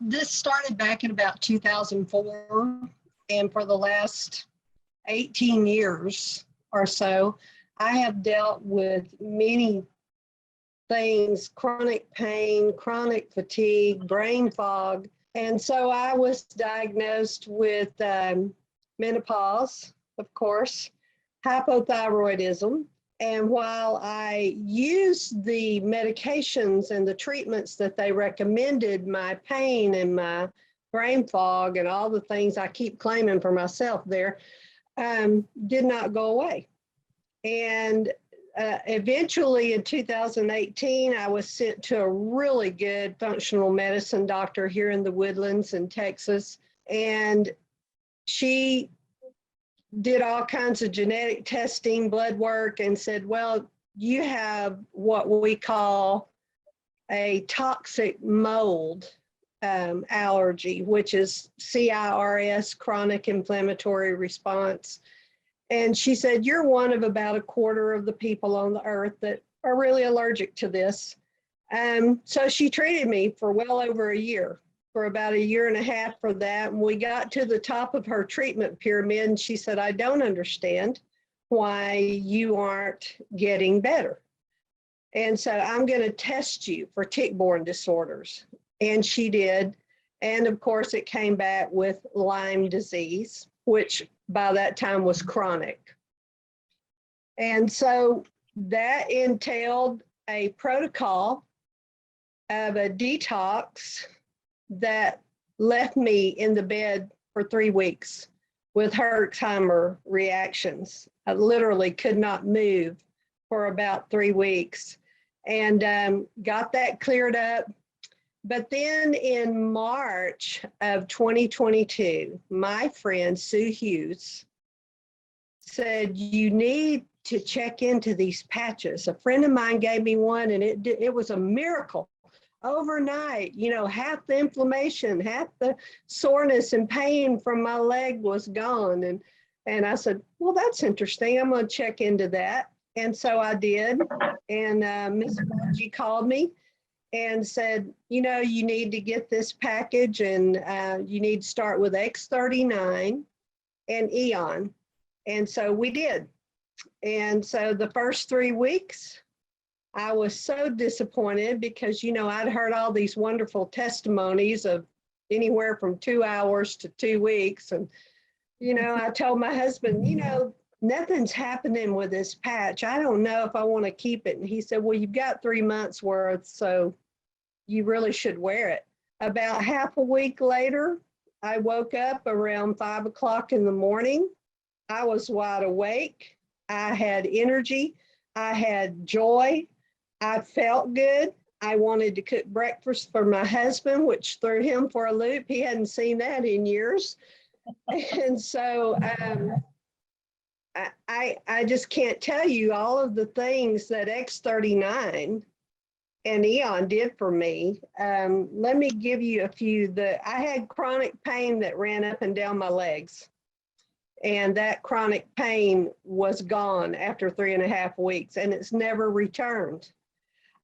this started back in about 2004, and for the last 18 years or so, I have dealt with many things: chronic pain, chronic fatigue, brain fog. And so I was diagnosed with menopause, of course, hypothyroidism. And while I used the medications and the treatments that they recommended, my pain and my brain fog and all the things I keep claiming for myself there did not go away. And eventually in 2018, I was sent to a really good functional medicine doctor here in the Woodlands in Texas. And she did all kinds of genetic testing, blood work, and said, well, you have what we call a toxic mold allergy, which is CIRS, chronic inflammatory response. And she said, you're one of about a quarter of the people on the earth that are really allergic to this. So she treated me for well over a year, for about a year and a half for that. And we got to the top of her treatment pyramid, and she said, I don't understand why you aren't getting better. And so I'm going to test you for tick-borne disorders. And she did. And of course, it came back with Lyme disease, which by that time was chronic. And so that entailed a protocol of a detox that left me in the bed for 3 weeks with Herxheimer reactions. I literally could not move for about 3 weeks, and got that cleared up. But then in March of 2022, my friend Sue Hughes said, you need to check into these patches. A friend of mine gave me one, and it was a miracle. Overnight, you know, half the inflammation, half the soreness and pain from my leg was gone. And I said, well, that's interesting. I'm going to check into that. And so I did. And Ms. Margie called me and said, you know, you need to get this package, and you need to start with X39 and Eon. And so we did. And so the first 3 weeks, I was so disappointed because, you know, I'd heard all these wonderful testimonies of anywhere from 2 hours to 2 weeks. And, you know, I told my husband, you know, nothing's happening with this patch. I don't know if I want to keep it. And he said, well, you've got 3 months worth, so you really should wear it. About half a week later, I woke up around 5 o'clock in the morning. I was wide awake. I had energy. I had joy. I felt good. I wanted to cook breakfast for my husband, which threw him for a loop. He hadn't seen that in years. And so I just can't tell you all of the things that X39 and Eon did for me. Let me give you a few. I had chronic pain that ran up and down my legs. And that chronic pain was gone after 3.5 weeks, and it's never returned.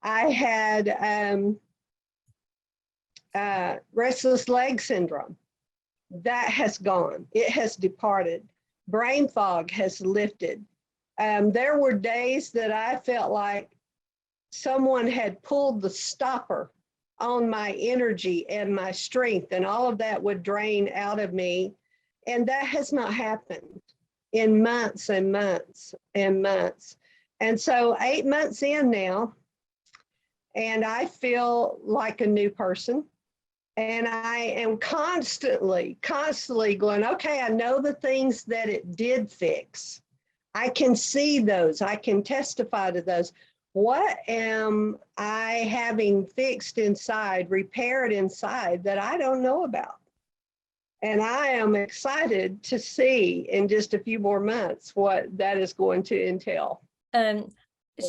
I had restless leg syndrome. That has gone. It has departed. Brain fog has lifted. There were days that I felt like someone had pulled the stopper on my energy and my strength, and all of that would drain out of me. And that has not happened in months and months and months. And so 8 months in now, and I feel like a new person. And I am constantly going, okay, I know the things that it did fix. I can see those. I can testify to those. What am I having fixed inside, repaired inside that I don't know about? And I am excited to see in just a few more months what that is going to entail.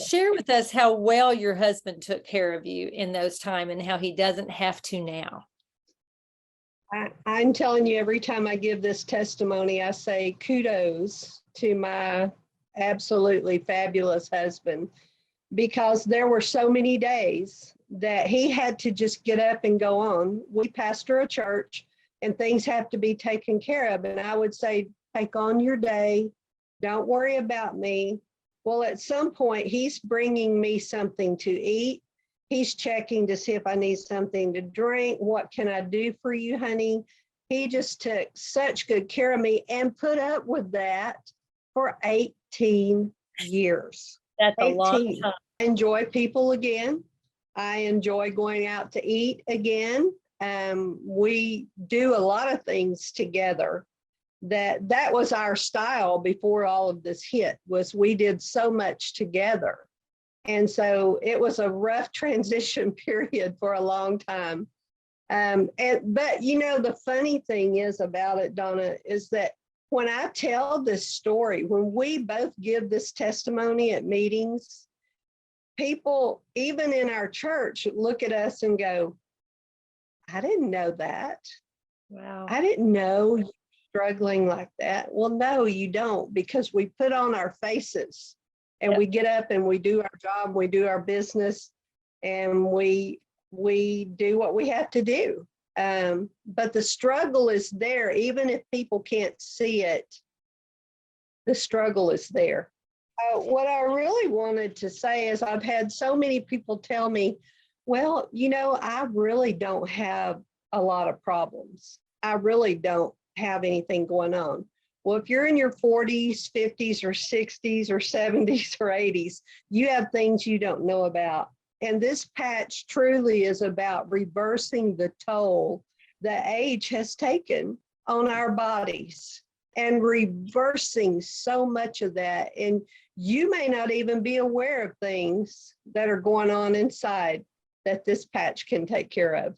Share with us how well your husband took care of you in those times and how he doesn't have to now. I'm telling you, every time I give this testimony, I say kudos to my absolutely fabulous husband, because there were so many days that he had to just get up and go on. We pastor a church and things have to be taken care of. And I would say, take on your day. Don't worry about me. Well, at some point, he's bringing me something to eat. He's checking to see if I need something to drink. What can I do for you, honey? He just took such good care of me and put up with that for 18 years. That's a 18. long time. I enjoy people again. I enjoy going out to eat again. We do a lot of things together. That was our style before all of this hit, was we did so much together. And so it was a rough transition period for a long time. But you know, the funny thing is about it, Donna, is that when I tell this story, when we both give this testimony at meetings, people, even in our church, look at us and go, I didn't know that. Wow. I didn't know you were struggling like that. Well, no, you don't, because we put on our faces and Yep. we get up and we do our job, we do our business, and we do what we have to do. But the struggle is there, even if people can't see it, the struggle is there. What I really wanted to say is I've had so many people tell me, well, you know, I really don't have a lot of problems. I really don't have anything going on. Well, if you're in your 40s, 50s, or 60s, or 70s, or 80s, you have things you don't know about. And this patch truly is about reversing the toll that age has taken on our bodies and reversing so much of that. And you may not even be aware of things that are going on inside that this patch can take care of.